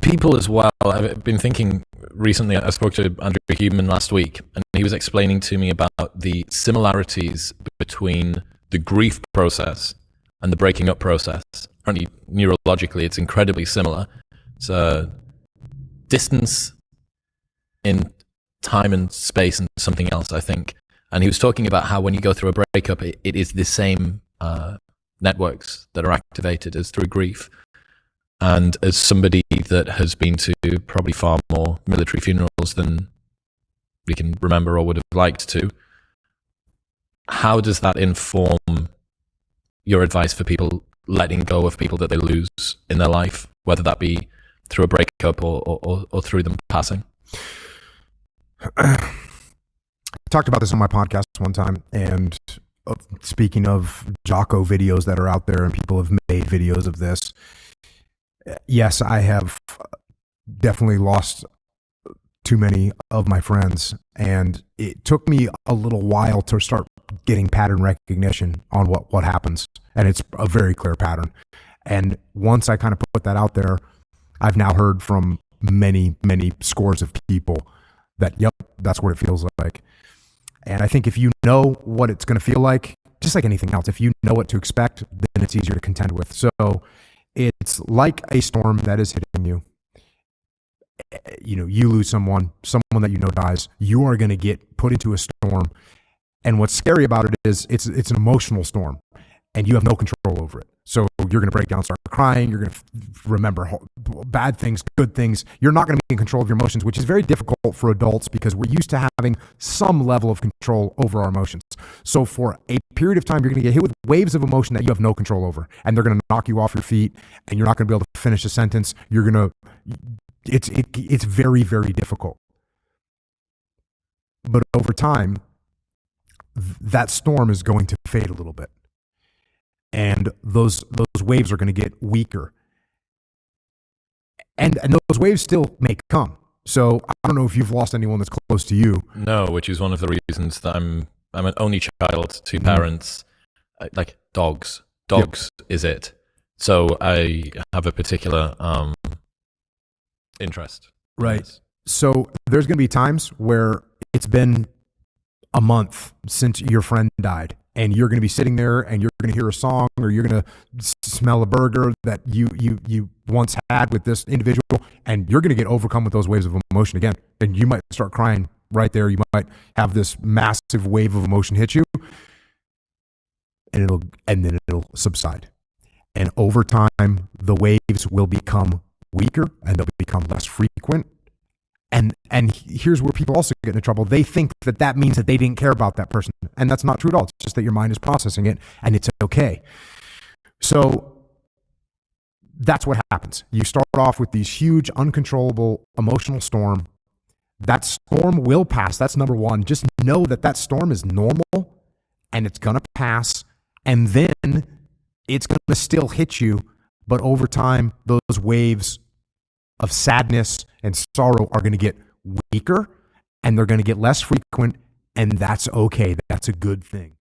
people as well. I've been thinking recently, I spoke to Andrew Huberman last week, and he was explaining to me about the similarities between the grief process and the breaking up process. Apparently, neurologically, it's incredibly similar. It's a distance in time and space and something else, I think. And he was talking about how when you go through a breakup, it is the same networks that are activated as through grief. And as somebody that has been to probably far more military funerals than we can remember or would have liked to, how does that inform your advice for people letting go of people that they lose in their life, whether that be through a breakup or through them passing? I talked about this on my podcast one time, and speaking of Jocko videos that are out there, and people have made videos of this, yes, I have definitely lost too many of my friends, and it took me a little while to start getting pattern recognition on what happens, and it's a very clear pattern. And once I kind of put that out there, I've now heard from many scores of people that, yep, that's what it feels like. And I think if you know what it's going to feel like, just like anything else, if you know what to expect, then it's easier to contend with. So it's like a storm that is hitting you. You know, you lose someone that you know dies, you are going to get put into a storm. And what's scary about it is it's an emotional storm, and you have no control over it. So you're going to break down, start crying. You're going to remember bad things, good things. You're not going to be in control of your emotions, which is very difficult for adults because we're used to having some level of control over our emotions. So for a period of time, you're going to get hit with waves of emotion that you have no control over, and they're going to knock you off your feet, and you're not going to be able to finish a sentence. It's very, very difficult. But over time, that storm is going to fade a little bit. And those waves are going to get weaker. And those waves still may come. So I don't know if you've lost anyone that's close to you. No, which is one of the reasons that I'm an only child, two parents, like dogs. Dogs is it. So I have a particular interest. Right. So there's going to be times where it's been a month since your friend died, and you're going to be sitting there and you're going to hear a song, or you're going to smell a burger that you once had with this individual, and you're going to get overcome with those waves of emotion again. And you might start crying right there. You might have this massive wave of emotion hit you, and then it'll subside. And over time, the waves will become weaker and they'll become less frequent. And here's where people also get into trouble. They think that means that they didn't care about that person. And that's not true at all. It's just that your mind is processing it, and it's okay. So that's what happens. You start off with these huge, uncontrollable emotional storm. That storm will pass. That's number one. Just know that storm is normal, and it's going to pass. And then it's going to still hit you. But over time, those waves of sadness and sorrow are going to get weaker, and they're going to get less frequent, and that's okay. That's a good thing.